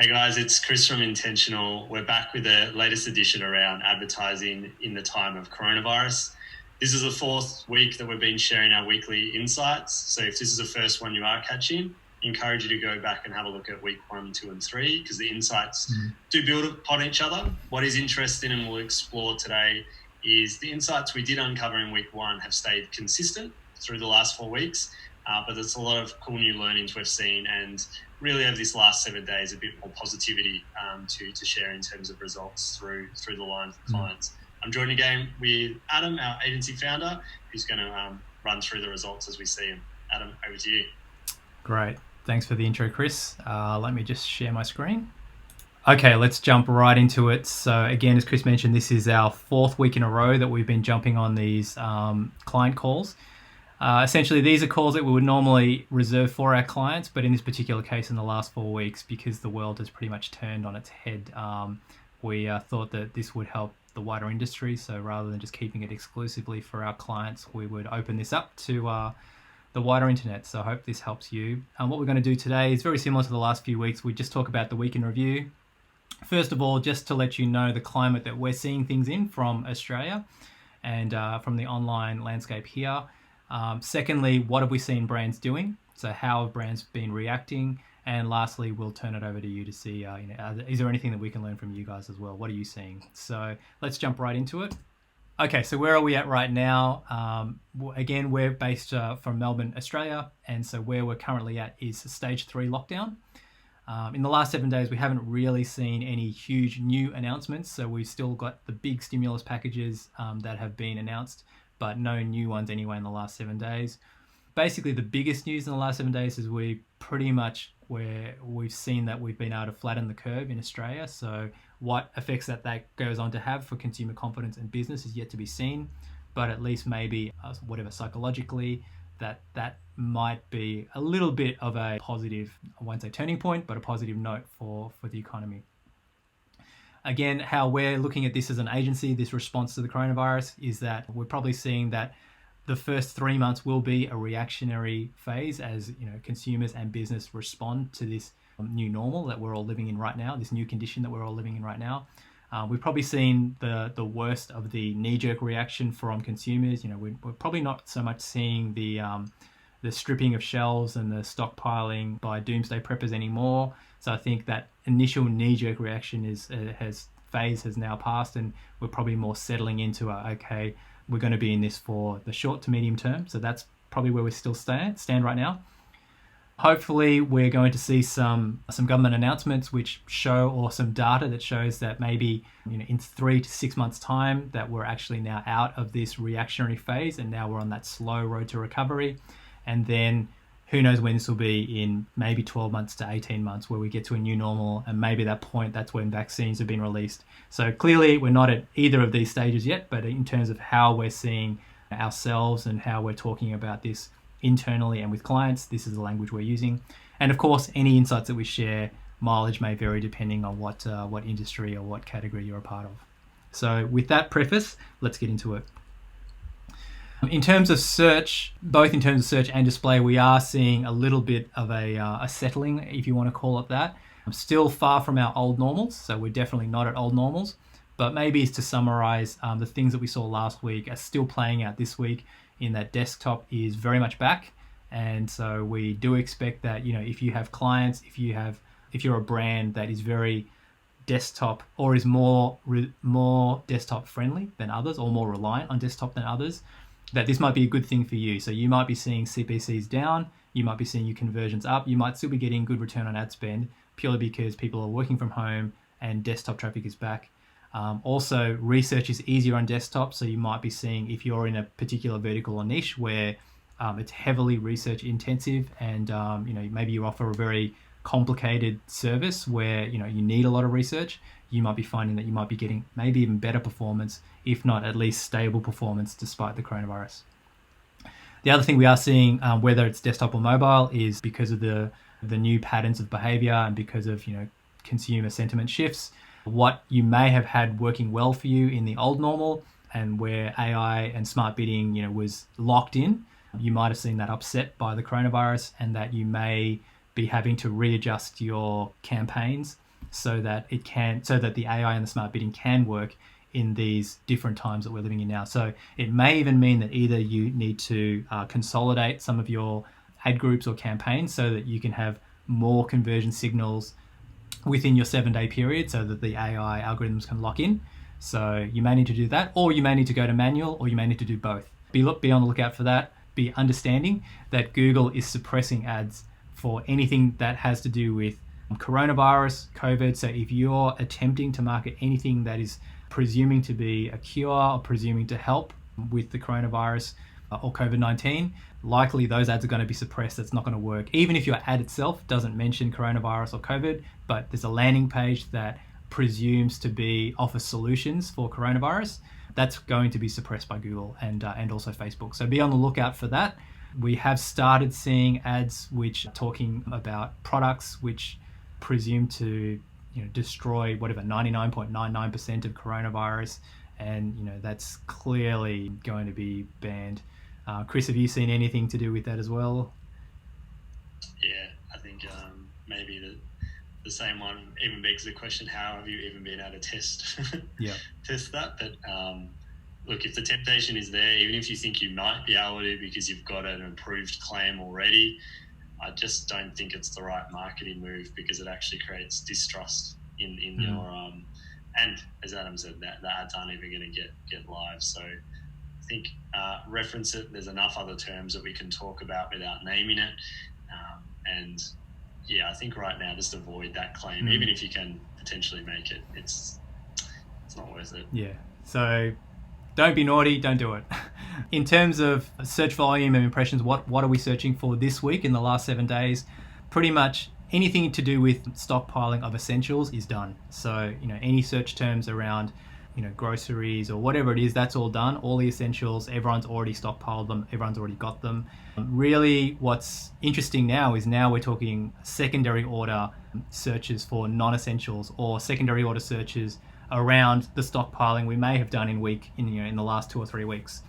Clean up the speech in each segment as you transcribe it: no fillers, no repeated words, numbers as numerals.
Hey guys, it's Chris from Intentional. We're back with the latest edition around advertising in the time of coronavirus. This is the fourth week that we've been sharing our weekly insights. So if this is the first one you are catching, I encourage you to go back and have a look at week 1, 2 and 3 because the insights do build upon each other. What is interesting and we'll explore today is the insights we did uncover in week 1 have stayed consistent through the last 4 weeks, but there's a lot of cool new learnings we've seen and really over this last 7 days, a bit more positivity to share in terms of results through the line for clients. I'm joined again with Adam, our agency founder, who's going to run through the results as we see them. Adam, over to you. Great. Thanks for the intro, Chris. Let me just share my screen. Okay, let's jump right into it. So again, as Chris mentioned, this is our 4th week in a row that we've been jumping on these client calls. Essentially, these are calls that we would normally reserve for our clients, but in this particular case, in the last 4 weeks, because the world has pretty much turned on its head, we thought that this would help the wider industry. So rather than just keeping it exclusively for our clients, we would open this up to the wider internet. So I hope this helps you. What we're going to do today is very similar to the last few weeks. We just talk about the week in review. First of all, just to let you know the climate that we're seeing things in from Australia and from the online landscape here. Secondly, what have we seen brands doing? So how have brands been reacting? And lastly, we'll turn it over to you to see, is there anything that we can learn from you guys as well? What are you seeing? So let's jump right into it. Okay, so where are we at right now? Again, we're based from Melbourne, Australia. And so where we're currently at is stage 3 lockdown. In the last 7 days, we haven't really seen any huge new announcements. So we've still got the big stimulus packages that have been announced, but no new ones anyway in the last 7 days. Basically, the biggest news in the last 7 days is we've seen that we've been able to flatten the curve in Australia. So what effects that goes on to have for consumer confidence and business is yet to be seen, but at least maybe whatever psychologically, that might be a little bit of a positive, I won't say turning point, but a positive note for the economy. Again, how we're looking at this as an agency, this response to the coronavirus, is that we're probably seeing that the first 3 months will be a reactionary phase as consumers and business respond to this new normal that we're all living in right now, this new condition that we're all living in right now. We've probably seen the worst of the knee-jerk reaction from consumers. We're probably not so much seeing the stripping of shelves and the stockpiling by doomsday preppers anymore. So I think that initial knee-jerk reaction has now passed, and we're probably more settling into okay, we're going to be in this for the short to medium term. So that's probably where we still stand right now. Hopefully, we're going to see some government announcements which show, or some data that shows that maybe in 3 to 6 months' time that we're actually now out of this reactionary phase, and now we're on that slow road to recovery. And then who knows when this will be, in maybe 12 months to 18 months, where we get to a new normal, and maybe that point, that's when vaccines have been released. So clearly we're not at either of these stages yet, but in terms of how we're seeing ourselves and how we're talking about this internally and with clients, this is the language we're using. And of course, any insights that we share, mileage may vary depending on what industry or what category you're a part of. So with that preface, let's get into it. In terms of search, both in terms of search and display, we are seeing a little bit of a settling, if you want to call it that. Still far from our old normals, so we're definitely not at old normals. But maybe to summarize, the things that we saw last week are still playing out this week, in that desktop is very much back. And so we do expect that, if you have clients, if you're a brand that is very desktop or is more desktop friendly than others, or more reliant on desktop than others, that this might be a good thing for you. So you might be seeing CPCs down, you might be seeing your conversions up, you might still be getting good return on ad spend purely because people are working from home and desktop traffic is back. Also, research is easier on desktop, so you might be seeing, if you're in a particular vertical or niche where it's heavily research intensive, and maybe you offer a very complicated service where you need a lot of research, you might be finding that you might be getting maybe even better performance, if not at least stable performance, despite the coronavirus. The other thing we are seeing, whether it's desktop or mobile, is because of the new patterns of behavior and because of consumer sentiment shifts. What you may have had working well for you in the old normal, and where AI and smart bidding was locked in, you might have seen that upset by the coronavirus, and that you may be having to readjust your campaigns so that the AI and the smart bidding can work in these different times that we're living in now. So it may even mean that either you need to consolidate some of your ad groups or campaigns so that you can have more conversion signals within your 7-day period so that the AI algorithms can lock in. So you may need to do that, or you may need to go to manual, or you may need to do both. Be on the lookout for that. Be understanding that Google is suppressing ads for anything that has to do with coronavirus, COVID. So if you're attempting to market anything that is presuming to be a cure or presuming to help with the coronavirus or COVID-19, likely those ads are going to be suppressed. That's not going to work. Even if your ad itself doesn't mention coronavirus or COVID, but there's a landing page that presumes to offer solutions for coronavirus, that's going to be suppressed by Google and also Facebook. So be on the lookout for that. We have started seeing ads which are talking about products which presume to destroy 99.99% of coronavirus, and that's clearly going to be banned. Chris, have you seen anything to do with that as well? Yeah, I think maybe the same one even begs the question: how have you even been able to test test that? But look, if the temptation is there, even if you think you might be able to because you've got an approved claim already, I just don't think it's the right marketing move, because it actually creates distrust in your and as Adam said, the ads aren't even going to get live. So I think reference it. There's enough other terms that we can talk about without naming it, and I think right now just avoid that claim. Even if you can potentially make it, it's not worth it. Yeah. So don't be naughty, don't do it. In terms of search volume and impressions, what are we searching for this week in the last 7 days? Pretty much anything to do with stockpiling of essentials is done. So, any search terms around, groceries or whatever it is, that's all done. All the essentials, everyone's already stockpiled them, everyone's already got them. Really, what's interesting now is we're talking secondary order searches for non-essentials, or secondary order searches around the stockpiling we may have done in the last 2 or 3 weeks.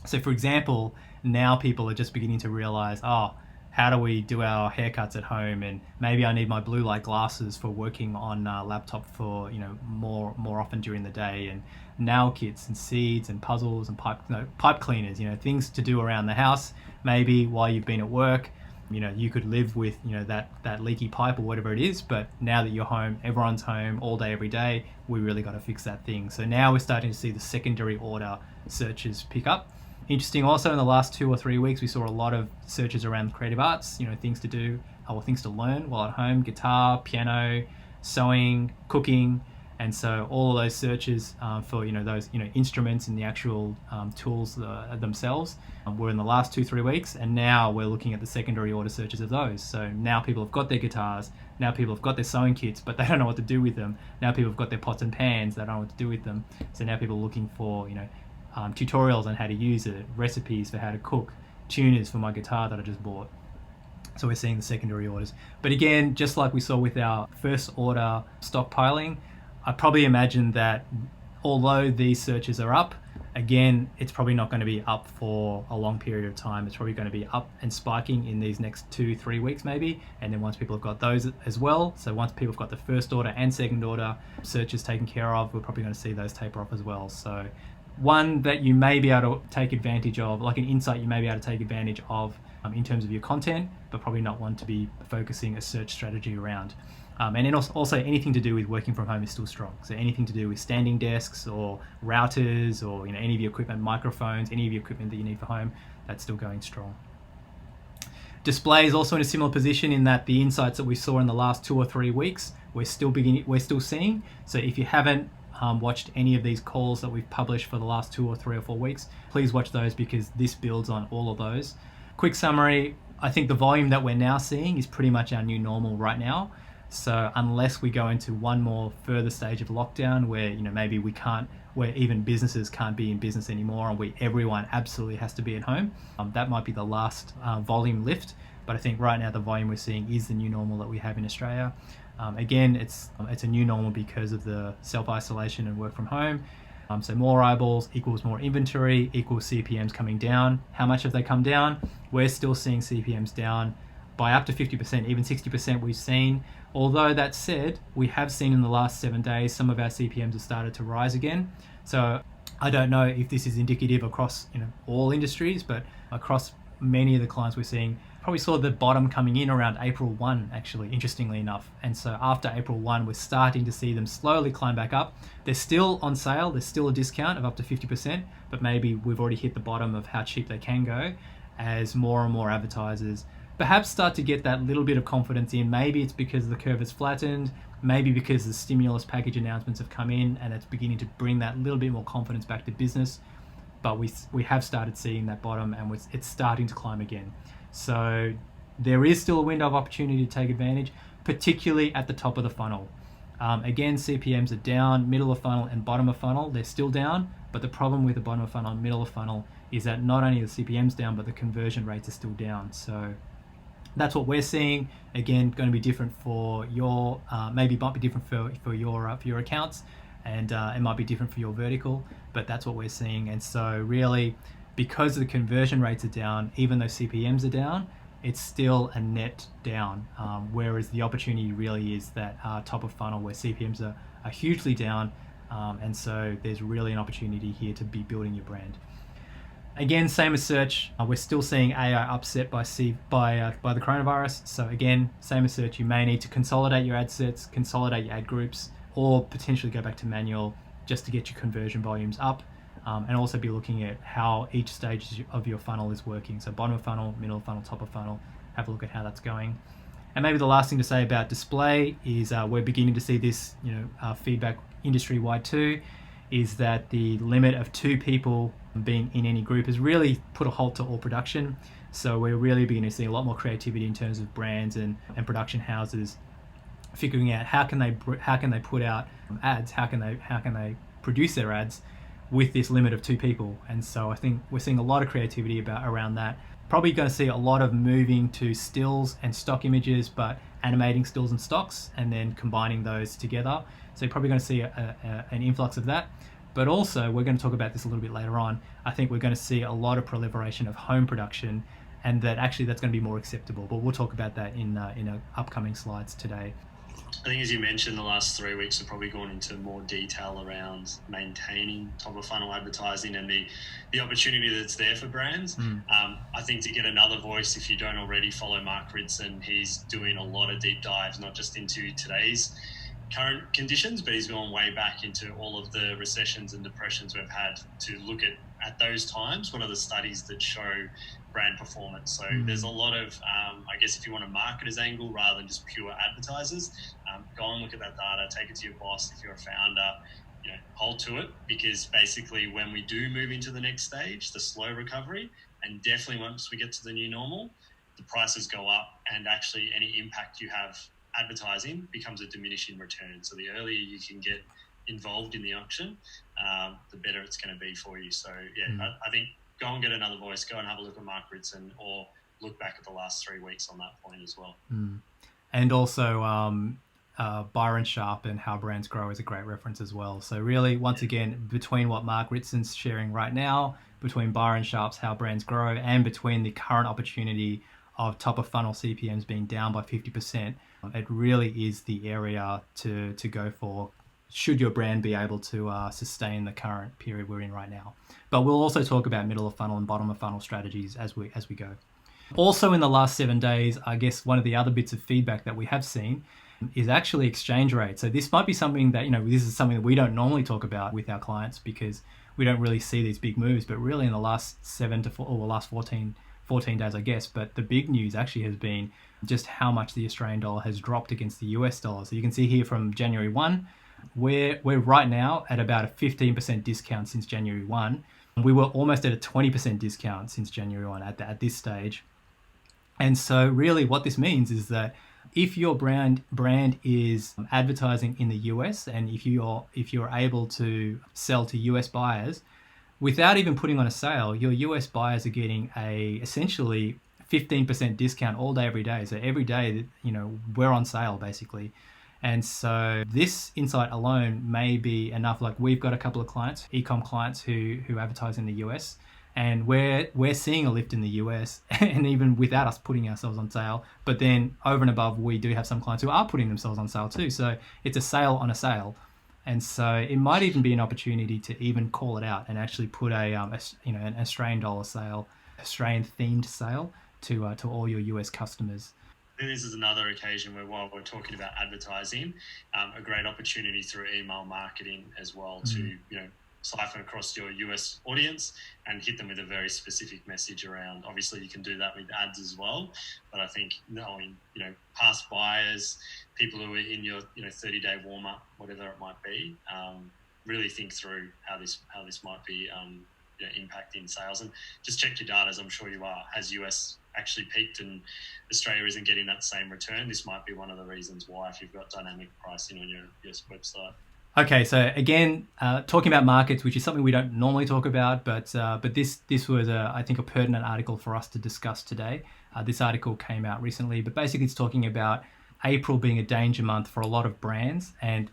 So for example, now people are just beginning to realize, how do we do our haircuts at home? And maybe I need my blue light glasses for working on a laptop for, more often during the day, and nail kits and seeds and puzzles and pipe cleaners, things to do around the house. Maybe while you've been at work, you could live with, that leaky pipe or whatever it is, but now that you're home, everyone's home all day, every day, we really got to fix that thing. So now we're starting to see the secondary order searches pick up. Interesting also, in the last 2 or 3 weeks, we saw a lot of searches around creative arts, things to do or things to learn while at home: guitar, piano, sewing, cooking. And so all of those searches for those instruments and the actual tools themselves were in the last 2-3 weeks, and now we're looking at the secondary order searches of those. So now people have got their guitars, now people have got their sewing kits, but they don't know what to do with them. Now people have got their pots and pans, they don't know what to do with them. So now people are looking for tutorials on how to use it, recipes for how to cook, tuners for my guitar that I just bought. So we're seeing the secondary orders. But again, just like we saw with our first order stockpiling, I probably imagine that although these searches are up, again, it's probably not going to be up for a long period of time. It's probably going to be up and spiking in these next 2-3 weeks maybe. And then once people have got those as well, so once people have got the first order and second order searches taken care of, we're probably going to see those taper off as well. So one that you may be able to take advantage of, like an insight you may be able to take advantage of in terms of your content, but probably not one to be focusing a search strategy around. And then also anything to do with working from home is still strong. So anything to do with standing desks or routers or any of your equipment, microphones, any of your equipment that you need for home, that's still going strong. Display is also in a similar position in that the insights that we saw in the last 2 or 3 weeks, we're still seeing. So if you haven't watched any of these calls that we've published for the last 2 or 3 or 4 weeks, please watch those, because this builds on all of those. Quick summary: I think the volume that we're now seeing is pretty much our new normal right now. So unless we go into one more further stage of lockdown where maybe where even businesses can't be in business anymore and everyone absolutely has to be at home, that might be the last volume lift. But I think right now the volume we're seeing is the new normal that we have in Australia. Again, it's a new normal because of the self-isolation and work from home. So more eyeballs equals more inventory equals CPMs coming down. How much have they come down? We're still seeing CPMs down by up to 50%, even 60% we've seen. Although that said, we have seen in the last 7 days some of our CPMs have started to rise again. So I don't know if this is indicative across all industries, but across many of the clients we're seeing, probably saw the bottom coming in around April 1, actually, interestingly enough. And so after April 1, we're starting to see them slowly climb back up. They're still on sale. There's still a discount of up to 50%, but maybe we've already hit the bottom of how cheap they can go as more and more advertisers perhaps start to get that little bit of confidence in. Maybe it's because the curve has flattened, maybe because the stimulus package announcements have come in and it's beginning to bring that little bit more confidence back to business. But we have started seeing that bottom, and it's starting to climb again. So there is still a window of opportunity to take advantage, particularly at the top of the funnel. Again, CPMs are down, middle of funnel and bottom of funnel. They're still down, but the problem with the bottom of funnel and middle of funnel is that not only are the CPMs down, but the conversion rates are still down. So that's what we're seeing. Again, going to be different for your, maybe might be different for your accounts, and it might be different for your vertical, but that's what we're seeing. And so really, because the conversion rates are down, even though CPMs are down, it's still a net down. Whereas the opportunity really is that top of funnel where CPMs are hugely down. And so there's really an opportunity here to be building your brand. Again, same as search, we're still seeing AI upset by the coronavirus. So again, same as search, you may need to consolidate your ad sets, consolidate your ad groups, or potentially go back to manual just to get your conversion volumes up. And also be looking at how each stage of your funnel is working. So bottom of funnel, middle of funnel, top of funnel, have a look at how that's going. And maybe the last thing to say about display is we're beginning to see this feedback industry-wide too, is that the limit of 2 people being in any group has really put a halt to all production. So we're really beginning to see a lot more creativity in terms of brands and production houses figuring out how can they put out ads, how can they produce their ads with this limit of 2 people. And so I think we're seeing a lot of creativity around that. Probably going to see a lot of moving to stills and stock images, but animating stills and stocks and then combining those together. So you're probably going to see an influx of that. But also, we're going to talk about this a little bit later on, I think we're going to see a lot of proliferation of home production, and that actually that's going to be more acceptable. But we'll talk about that in upcoming slides today. I think, as you mentioned, the last 3 weeks have probably gone into more detail around maintaining top of funnel advertising and the opportunity that's there for brands. I think to get another voice, if you don't already follow Mark Ritson, he's doing a lot of deep dives, not just into today's current conditions, but he's gone way back into all of the recessions and depressions we've had to look at those times. What are the studies that show brand performance? So there's a lot of, I guess, if you want a marketer's angle rather than just pure advertisers, go and look at that data, take it to your boss. If you're a founder, hold to it, because basically when we do move into the next stage, the slow recovery, and definitely once we get to the new normal, the prices go up, and actually any impact you have advertising becomes a diminishing return. So the earlier you can get involved in the auction, the better it's going to be for you. So I think go and get another voice, go and have a look at Mark Ritson, or look back at the last 3 weeks on that point as well. And also Byron Sharp and How Brands Grow is a great reference as well. So really, once again, between what Mark Ritson's sharing right now, between Byron Sharp's How Brands Grow, and between the current opportunity of top of funnel CPMs being down by 50%, it really is the area to go for should your brand be able to sustain the current period we're in right now. But we'll also talk about middle of funnel and bottom of funnel strategies as we go. Also in the last 7 days, I guess one of the other bits of feedback that we have seen is actually exchange rate. So this might be something that, this is something that we don't normally talk about with our clients because we don't really see these big moves, but really in the last 14 days, I guess. But the big news actually has been just how much the Australian dollar has dropped against the US dollar. So you can see here from January 1, we're right now at about a 15% discount since January 1. We were almost at a 20% discount since January 1 at this stage. And so really what this means is that if your brand is advertising in the US, and if you're able to sell to US buyers without even putting on a sale, your US buyers are getting a essentially 15% discount all day, every day. So every day, we're on sale basically. And so this insight alone may be enough. Like we've got a couple of clients, e-com clients who advertise in the US, And we're seeing a lift in the US, and even without us putting ourselves on sale. But then over and above, we do have some clients who are putting themselves on sale too. So it's a sale on a sale. And so it might even be an opportunity to even call it out and actually put an Australian dollar sale, Australian themed sale to all your US customers. And this is another occasion where, while we're talking about advertising, a great opportunity through email marketing as well to siphon across your US audience and hit them with a very specific message around. Obviously, you can do that with ads as well, but I think knowing past buyers, people who are in your 30-day warm up, whatever it might be, really think through how this might be impacting sales, and just check your data, as I'm sure you are. Has US actually peaked and Australia isn't getting that same return? This might be one of the reasons why, if you've got dynamic pricing on your website. Okay, so again, talking about markets, which is something we don't normally talk about, but this was I think a pertinent article for us to discuss today. This article came out recently, but basically it's talking about April being a danger month for a lot of brands, and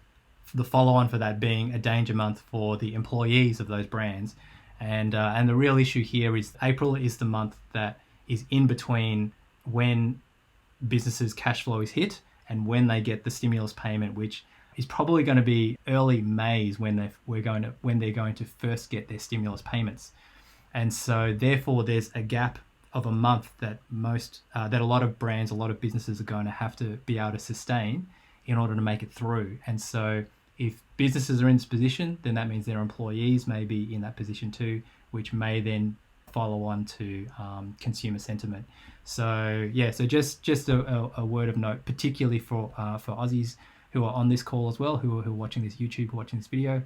the follow-on for that being a danger month for the employees of those brands. And the real issue here is April is the month that is in between when businesses' cash flow is hit and when they get the stimulus payment, which is probably going to be early May is when they're going to first get their stimulus payments. And so therefore there's a gap of a month that a lot of brands, a lot of businesses are going to have to be able to sustain in order to make it through. And so if businesses are in this position, then that means their employees may be in that position too, which may then follow on to consumer sentiment. So just a word of note, particularly for Aussies who are on this call as well, who are watching this YouTube, watching this video.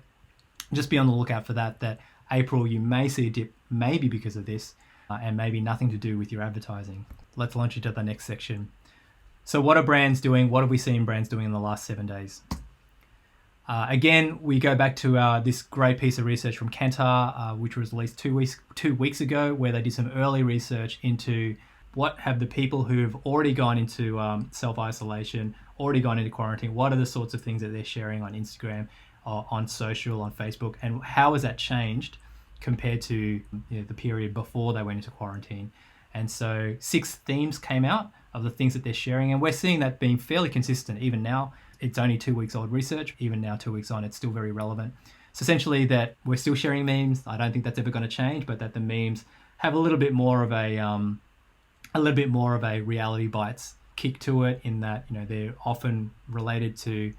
Just be on the lookout for that April you may see a dip, maybe because of this, and maybe nothing to do with your advertising. Let's launch into the next section. So what are brands doing? What have we seen brands doing in the last 7 days? Again, we go back to this great piece of research from Kantar, which was released 2 weeks ago, where they did some early research into what have the people who have already gone into self-isolation, already gone into quarantine, what are the sorts of things that they're sharing on Instagram, on social, on Facebook, and how has that changed compared to the period before they went into quarantine. And so 6 themes came out of the things that they're sharing, and we're seeing that being fairly consistent even now. It's only 2 weeks old research. Even now, 2 weeks on, it's still very relevant. So essentially that we're still sharing memes. I don't think that's ever going to change, but that the memes have a little bit more of a reality bites kick to it, in that they're often related to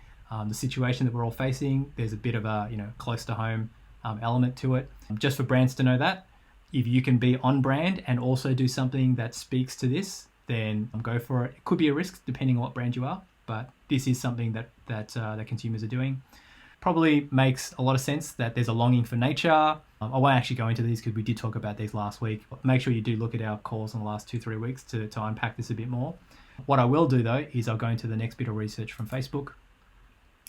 the situation that we're all facing. There's a bit of a close to home element to it. Just for brands to know that if you can be on brand and also do something that speaks to this, then go for it. It could be a risk depending on what brand you are, but this is something that consumers are doing. Probably makes a lot of sense that there's a longing for nature. I won't actually go into these because we did talk about these last week. Make sure you do look at our calls in the last 2-3 weeks to unpack this a bit more. What I will do though is I'll go into the next bit of research from Facebook.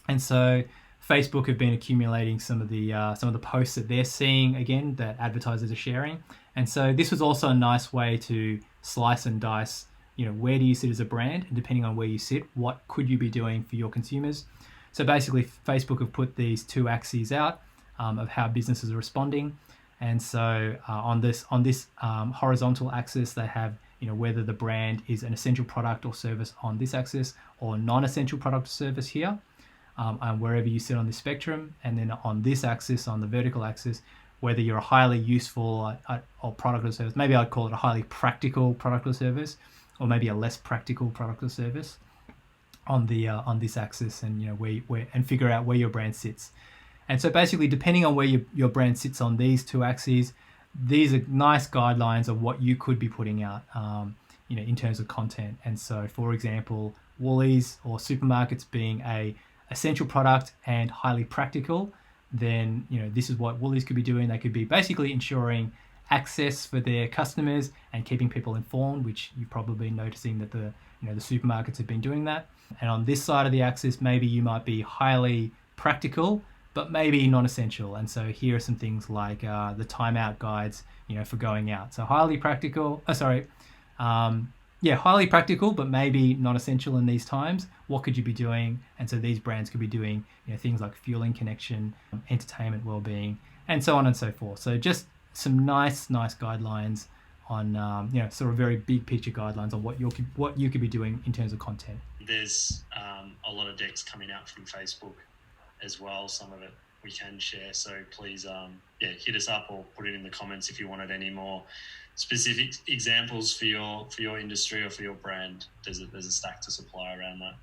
And so Facebook have been accumulating some of the posts that they're seeing again that advertisers are sharing. And so this was also a nice way to slice and dice, where do you sit as a brand, and depending on where you sit, what could you be doing for your consumers. So basically Facebook have put these 2 axes out of how businesses are responding. And so on this horizontal axis, they have whether the brand is an essential product or service on this axis, or non-essential product or service here, and wherever you sit on the spectrum. And then on this axis, on the vertical axis, whether you're a highly useful or product or service. Maybe I'd call it a highly practical product or service, or maybe a less practical product or service on this axis, and where and figure out where your brand sits. And so basically, depending on where your brand sits on these 2 axes, these are nice guidelines of what you could be putting out, in terms of content. And so, for example, Woolies or supermarkets being a essential product and highly practical, then this is what Woolies could be doing. They could be basically ensuring access for their customers and keeping people informed, which you've probably been noticing that the supermarkets have been doing that. And on this side of the axis, maybe you might be highly practical, but maybe non-essential. And so here are some things like the timeout guides, for going out. So highly practical, highly practical, but maybe non-essential in these times. What could you be doing? And so these brands could be doing things like fueling connection, entertainment, well-being, and so on and so forth. So just some nice guidelines on sort of very big picture guidelines on what you could be doing in terms of content. There's a lot of decks coming out from Facebook as well. Some of it we can share. So please, hit us up or put it in the comments if you wanted any more specific examples for your industry or for your brand. There's a stack to supply around that.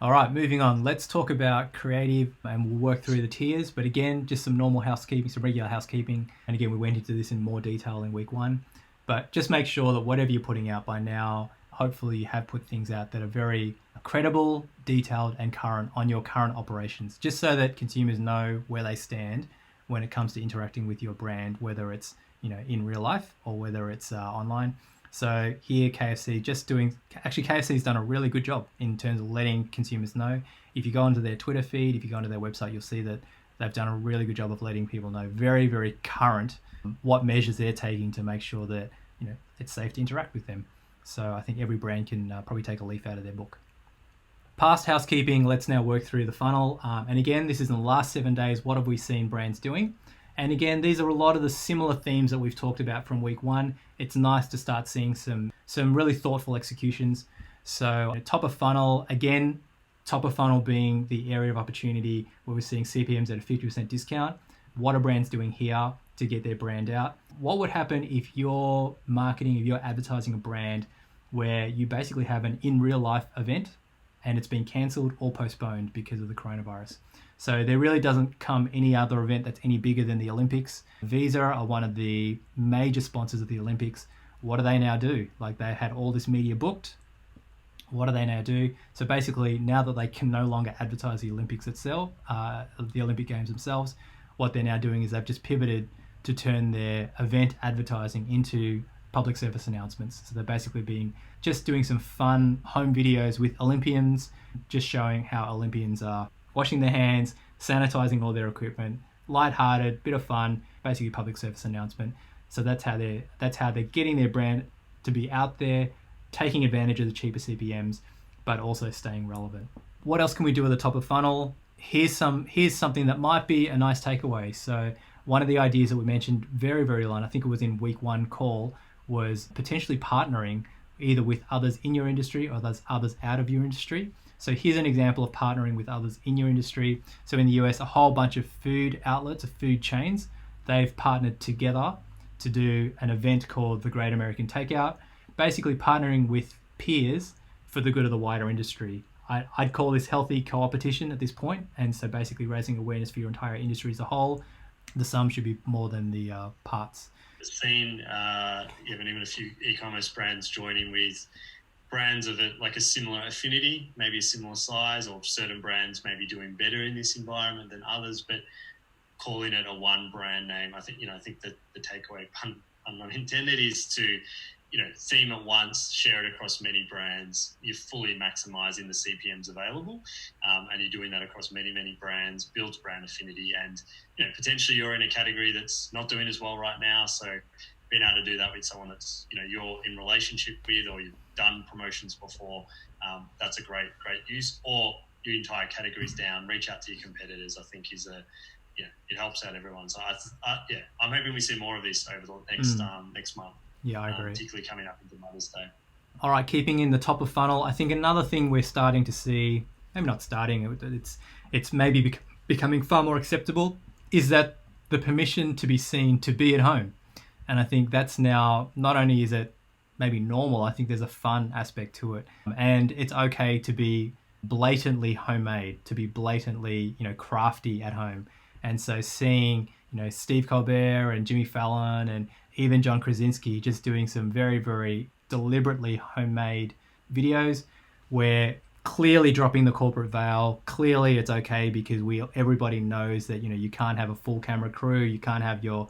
All right, moving on. Let's talk about creative, and we'll work through the tiers. But again, just some normal housekeeping, some regular housekeeping. And again, we went into this in more detail in week 1. But just make sure that whatever you're putting out by now, hopefully you have put things out that are very credible, detailed, and current on your current operations, just so that consumers know where they stand when it comes to interacting with your brand, whether it's in real life or whether it's online. So here, KFC's done a really good job in terms of letting consumers know. If you go onto their Twitter feed, if you go onto their website, you'll see that they've done a really good job of letting people know very, very current what measures they're taking to make sure that it's safe to interact with them. So I think every brand can probably take a leaf out of their book. Past housekeeping, let's now work through the funnel. And again, this is in the last 7 days. What have we seen brands doing? And again, these are a lot of the similar themes that we've talked about from week 1. It's nice to start seeing some really thoughtful executions. So top of funnel, again, top of funnel being the area of opportunity where we're seeing CPMs at a 50% discount. What are brands doing here to get their brand out? What would happen if you're marketing, if you're advertising a brand where you basically have an in real life event and it's been cancelled or postponed because of the coronavirus? So there really doesn't come any other event that's any bigger than the Olympics. Visa are one of the major sponsors of the Olympics. What do they now do? Like, they had all this media booked. What do they now do? So basically, now that they can no longer advertise the Olympics itself, the Olympic Games themselves, what they're now doing is they've just pivoted to turn their event advertising into public service announcements. So they're basically just doing some fun home videos with Olympians, just showing how Olympians are washing their hands, sanitizing all their equipment, lighthearted, bit of fun, basically public service announcement. So that's how they're getting their brand to be out there, taking advantage of the cheaper CPMs, but also staying relevant. What else can we do at the top of funnel? Here's something that might be a nice takeaway. So one of the ideas that we mentioned very, very early on, I think it was in week 1 call, was potentially partnering either with others in your industry or others out of your industry. So here's an example of partnering with others in your industry. So in the US, a whole bunch of food outlets, of food chains, they've partnered together to do an event called the Great American Takeout, basically partnering with peers for the good of the wider industry. I'd call this healthy co-opetition at this point, and so basically raising awareness for your entire industry as a whole. The sum should be more than the parts. I've seen even a few e-commerce brands joining with brands of like a similar affinity, maybe a similar size, or certain brands maybe doing better in this environment than others, but calling it a one brand name. I think that the takeaway, pun not intended, is to theme it once, share it across many brands. You're fully maximizing the CPMs available, and you're doing that across many brands, builds brand affinity, and potentially you're in a category that's not doing as well right now, so being able to do that with someone that's you're in relationship with, or you've done promotions before, that's a great use. Or your entire category's down, reach out to your competitors. I think it helps out everyone. So I'm hoping we see more of this over the next month. Yeah, I agree. Particularly coming up into Mother's Day. All right, keeping in the top of funnel, I think another thing we're starting to see, maybe not starting, it's maybe becoming far more acceptable, is that the permission to be seen to be at home. And I think that's now, not only is it maybe normal, I think there's a fun aspect to it. And it's okay to be blatantly homemade, to be blatantly, crafty at home. And so seeing, Steve Colbert and Jimmy Fallon and even John Krasinski just doing some very, very deliberately homemade videos where clearly dropping the corporate veil, clearly it's okay because everybody knows that, you can't have a full camera crew, you can't have your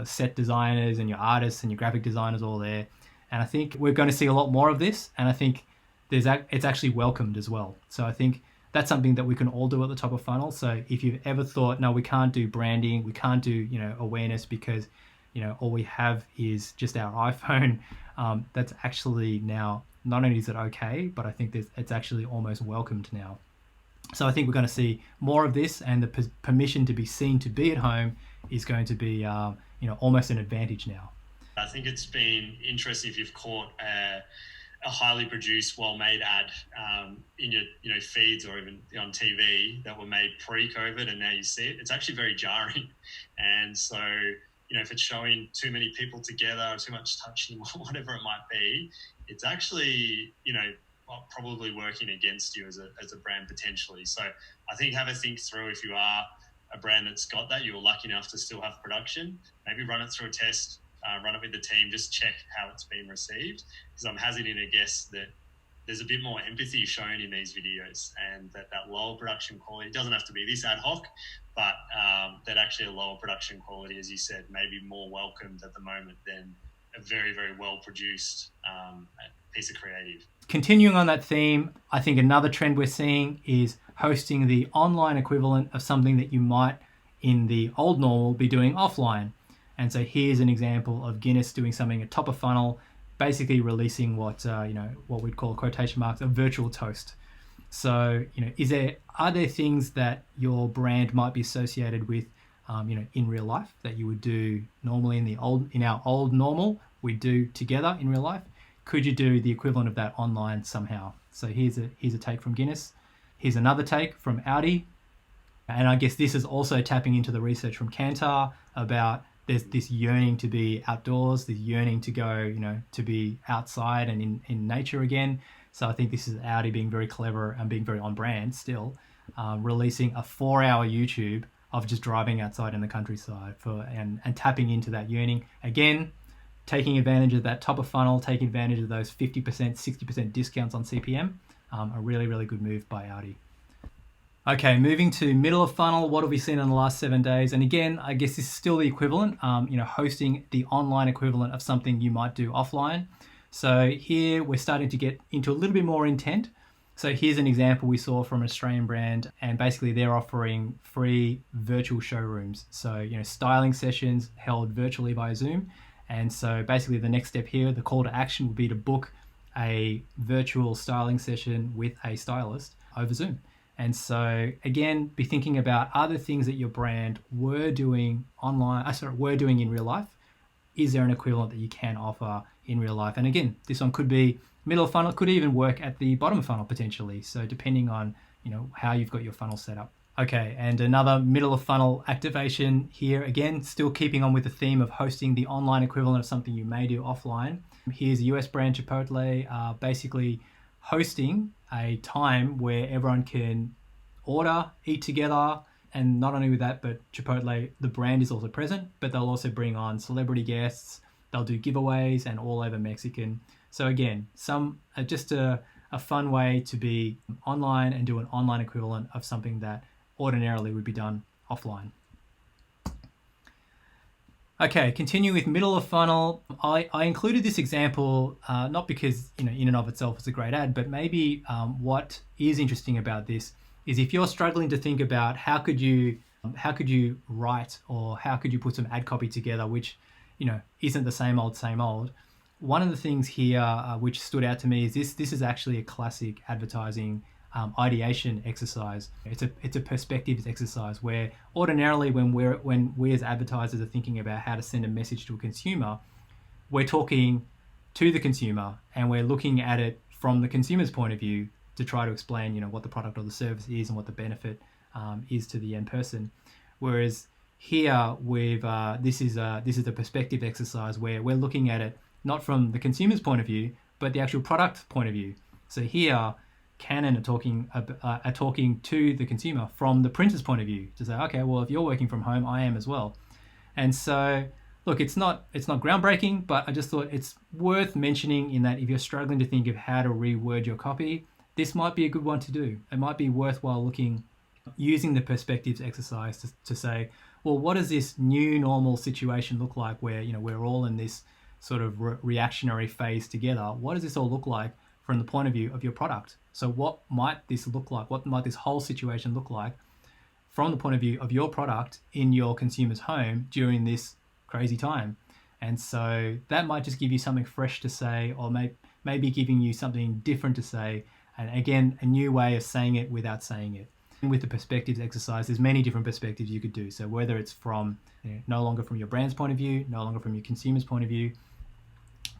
set designers and your artists and your graphic designers all there. And I think we're going to see a lot more of this, and I think it's actually welcomed as well. So I think that's something that we can all do at the top of funnel. So if you've ever thought, no, we can't do branding, we can't do awareness because all we have is just our iPhone, that's actually now, not only is it okay, but I think it's actually almost welcomed now. So I think we're going to see more of this, and the permission to be seen to be at home is going to be almost an advantage now. I think it's been interesting if you've caught a highly produced, well-made ad in your feeds or even on TV that were made pre-COVID, and now you see it. It's actually very jarring, and so if it's showing too many people together or too much touching or whatever it might be, it's actually probably working against you as a brand potentially. So I think have a think through if you are a brand that's got that, you're lucky enough to still have production, maybe run it through a test. Run it with the team, just check how it's been received, because I'm hazarding a guess that there's a bit more empathy shown in these videos, and that lower production quality doesn't have to be this ad hoc, but that actually a lower production quality, as you said, may be more welcomed at the moment than a very, very well-produced piece of creative. Continuing on that theme, I think another trend we're seeing is hosting the online equivalent of something that you might, in the old normal, be doing offline. And so here's an example of Guinness doing something at top of funnel, basically releasing what we'd call, quotation marks, a virtual toast. So are there things that your brand might be associated with, in real life that you would do normally in our old normal we'd do together in real life? Could you do the equivalent of that online somehow? So here's a take from Guinness. Here's another take from Audi, and I guess this is also tapping into the research from Kantar about there's this yearning to be outdoors, this yearning to go, to be outside and in nature again. So I think this is Audi being very clever and being very on brand still, releasing a 4-hour YouTube of just driving outside in the countryside and tapping into that yearning. Again, taking advantage of that top of funnel, taking advantage of those 50%, 60% discounts on CPM. A really, really good move by Audi. Okay, moving to middle of funnel, what have we seen in the last 7 days? And again, I guess this is still the equivalent, hosting the online equivalent of something you might do offline. So here we're starting to get into a little bit more intent. So here's an example we saw from an Australian brand, and basically they're offering free virtual showrooms. So, styling sessions held virtually via Zoom. And so basically the next step here, the call to action would be to book a virtual styling session with a stylist over Zoom. And so again, be thinking about other things that your brand were doing in real life. Is there an equivalent that you can offer in real life? And again, this one could be middle of funnel, could even work at the bottom of funnel potentially. So depending on, how you've got your funnel set up. Okay, and another middle of funnel activation here, again, still keeping on with the theme of hosting the online equivalent of something you may do offline. Here's a US brand, Chipotle, basically hosting a time where everyone can order, eat together, and not only with that, but Chipotle, the brand is also present, but they'll also bring on celebrity guests, they'll do giveaways and all over Mexican. So again, just a fun way to be online and do an online equivalent of something that ordinarily would be done offline. Okay, continue with middle of funnel. I included this example not because in and of itself it's a great ad, but maybe what is interesting about this is if you're struggling to think about how could you write or how could you put some ad copy together, which isn't the same old. One of the things here which stood out to me is this is actually a classic advertising ideation exercise. It's a perspectives exercise where ordinarily when we as advertisers are thinking about how to send a message to a consumer, we're talking to the consumer and we're looking at it from the consumer's point of view to try to explain what the product or the service is and what the benefit is to the end person. Whereas here this is a perspective exercise where we're looking at it not from the consumer's point of view but the actual product point of view. So here Canon are talking to the consumer from the printer's point of view to say, okay, well, if you're working from home, I am as well. And so, look, it's not groundbreaking, but I just thought it's worth mentioning in that if you're struggling to think of how to reword your copy, this might be a good one to do. It might be worthwhile using the perspectives exercise to say, well, what does this new normal situation look like where we're all in this sort of reactionary phase together? What does this all look like from the point of view of your product? So what might this look like? What might this whole situation look like from the point of view of your product in your consumer's home during this crazy time? And so that might just give you something fresh to say, or maybe giving you something different to say. And again, a new way of saying it without saying it. With the perspectives exercise, there's many different perspectives you could do. So whether it's from no longer from your brand's point of view, no longer from your consumer's point of view,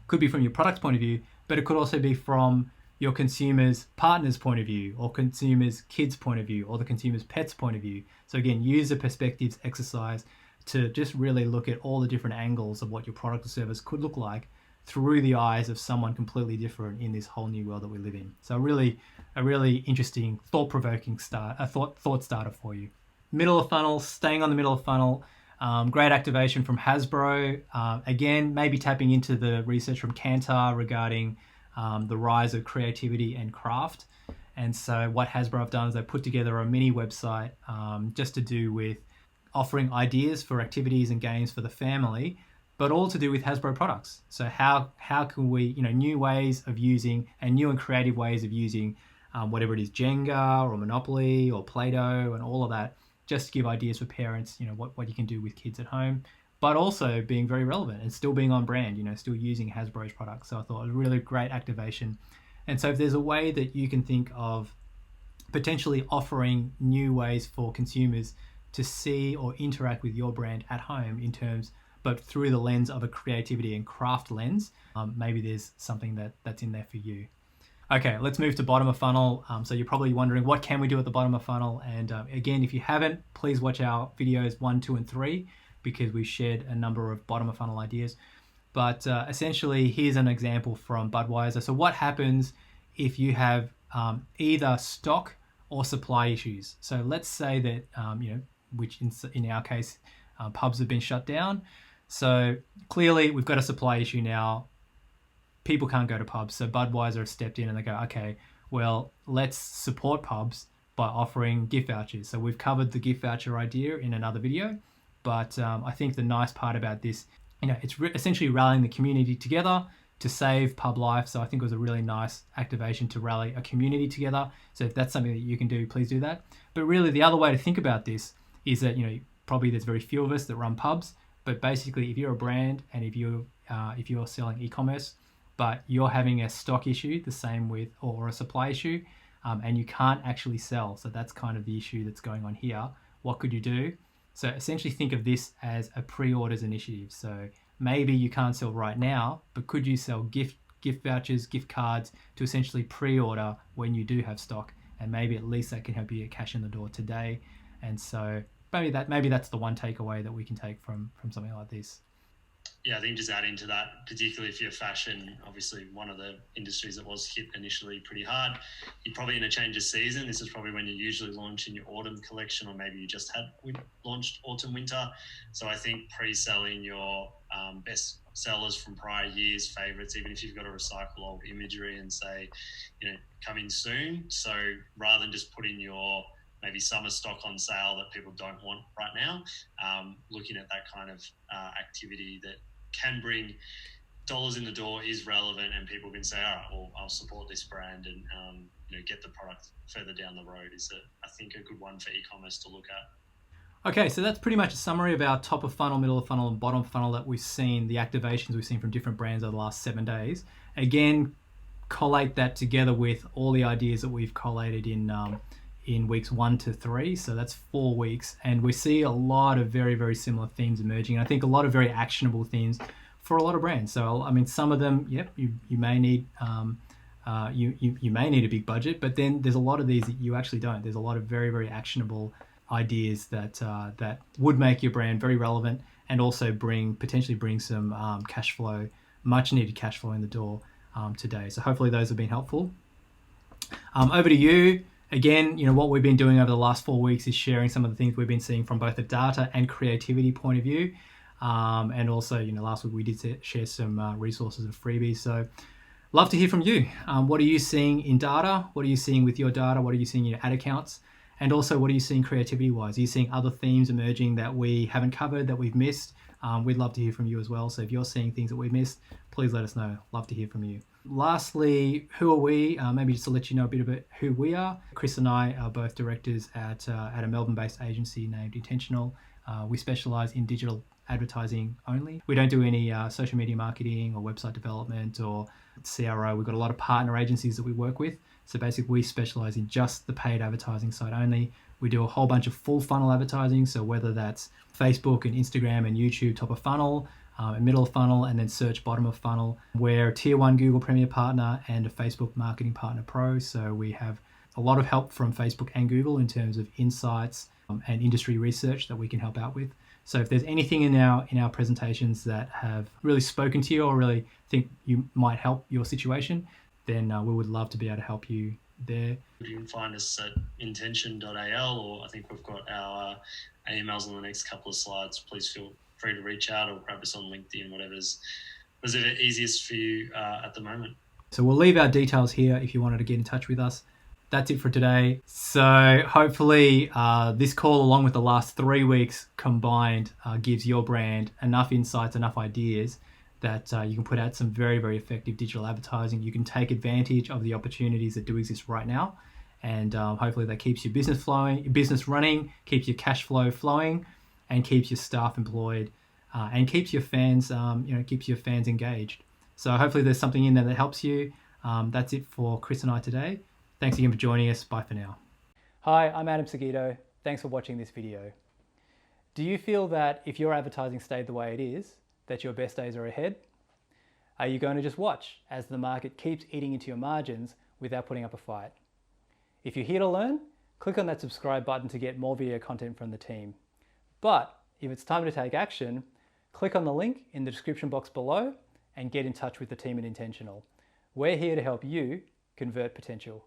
could be from your product's point of view, but it could also be from your consumer's partner's point of view, or consumer's kid's point of view, or the consumer's pet's point of view. So again, use the perspectives exercise to just really look at all the different angles of what your product or service could look like through the eyes of someone completely different in this whole new world that we live in. So a really interesting, thought-provoking thought starter for you. Middle of funnel, staying on the middle of funnel. Great activation from Hasbro. Again, maybe tapping into the research from Kantar regarding the rise of creativity and craft. And so what Hasbro have done is they put together a mini website just to do with offering ideas for activities and games for the family, but all to do with Hasbro products. So how can we, new ways of using and new and creative ways of using whatever it is, Jenga or Monopoly or Play-Doh and all of that, just to give ideas for parents, what you can do with kids at home, but also being very relevant and still being on brand, still using Hasbro's products. So I thought it was a really great activation. And so if there's a way that you can think of potentially offering new ways for consumers to see or interact with your brand at home but through the lens of a creativity and craft lens, maybe there's something that's in there for you. Okay, let's move to bottom of funnel. So you're probably wondering, what can we do at the bottom of funnel? And again, if you haven't, please watch our videos 1, 2, and 3, because we shared a number of bottom of funnel ideas. But essentially, here's an example from Budweiser. So what happens if you have either stock or supply issues? So let's say that, which in our case, pubs have been shut down. So clearly, we've got a supply issue now. People can't go to pubs. So Budweiser has stepped in and they go, okay, well, let's support pubs by offering gift vouchers. So we've covered the gift voucher idea in another video, but I think the nice part about this, it's essentially rallying the community together to save pub life. So I think it was a really nice activation to rally a community together. So if that's something that you can do, please do that. But really the other way to think about this is that, probably there's very few of us that run pubs, but basically if you're a brand and if you're selling e-commerce, but you're having a stock issue, the same with, or a supply issue, and you can't actually sell. So that's kind of the issue that's going on here. What could you do? So essentially think of this as a pre-orders initiative. So maybe you can't sell right now, but could you sell gift vouchers, gift cards to essentially pre-order when you do have stock? And maybe at least that can help you get cash in the door today. And so maybe that's the one takeaway that we can take from something like this. Yeah, I think just adding to that, particularly if you're fashion, obviously one of the industries that was hit initially pretty hard, you're probably in a change of season. This is probably when you usually launch in your autumn collection, or maybe you just had launched autumn winter. So I think pre-selling your best sellers from prior years, favorites, even if you've got to recycle old imagery and say, coming soon. So rather than just putting your maybe summer stock on sale that people don't want right now, looking at that kind of activity that can bring dollars in the door is relevant, and people can say, all right, well, I'll support this brand and get the product further down the road is, I think, a good one for e-commerce to look at. Okay, so that's pretty much a summary of our top of funnel, middle of funnel, and bottom of funnel that we've seen, the activations we've seen from different brands over the last 7 days. Again, collate that together with all the ideas that we've collated in weeks 1 to 3, so that's 4 weeks, and we see a lot of very, very similar themes emerging. I think a lot of very actionable themes for a lot of brands. So I mean, some of them, you may need you may need a big budget, but then there's a lot of these that you actually don't. There's a lot of very, very actionable ideas that would make your brand very relevant and also potentially bring some cash flow, much needed cash flow in the door today. So hopefully those have been helpful. Over to you. Again, what we've been doing over the last 4 weeks is sharing some of the things we've been seeing from both a data and creativity point of view. And also, last week we did share some resources and freebies. So love to hear from you. What are you seeing in data? What are you seeing with your data? What are you seeing in your ad accounts? And also, what are you seeing creativity-wise? Are you seeing other themes emerging that we haven't covered, that we've missed? We'd love to hear from you as well. So if you're seeing things that we've missed, please let us know. Love to hear from you. Lastly, who are we? Maybe just to let you know a bit about who we are. Chris and I are both directors at a Melbourne-based agency named Intentional. We specialize in digital advertising only. We don't do any social media marketing or website development or CRO. We've got a lot of partner agencies that we work with. So basically, we specialize in just the paid advertising side only. We do a whole bunch of full funnel advertising. So whether that's Facebook and Instagram and YouTube top of funnel, middle of funnel, and then search bottom of funnel. We're a tier 1 Google Premier Partner and a Facebook Marketing Partner Pro. So we have a lot of help from Facebook and Google in terms of insights and industry research that we can help out with. So if there's anything in our presentations that have really spoken to you or really think you might help your situation, then we would love to be able to help you there. You can find us at intention.al, or I think we've got our emails on the next couple of slides. Please feel free to reach out or grab us on LinkedIn, whatever's easiest for you at the moment. So we'll leave our details here if you wanted to get in touch with us. That's it for today. So hopefully this call, along with the last 3 weeks combined, gives your brand enough insights, enough ideas that you can put out some very, very effective digital advertising. You can take advantage of the opportunities that do exist right now. And hopefully that keeps your business flowing, your business running, keeps your cash flow flowing, and keeps your staff employed, and keeps your fans, keeps your fans engaged. So hopefully there's something in there that helps you. That's it for Chris and I today. Thanks again for joining us. Bye for now. Hi, I'm Adam Sugihto. Thanks for watching this video. Do you feel that if your advertising stayed the way it is, that your best days are ahead? Are you going to just watch as the market keeps eating into your margins without putting up a fight? If you're here to learn, click on that subscribe button to get more video content from the team. But if it's time to take action, click on the link in the description box below and get in touch with the team at Intentional. We're here to help you convert potential.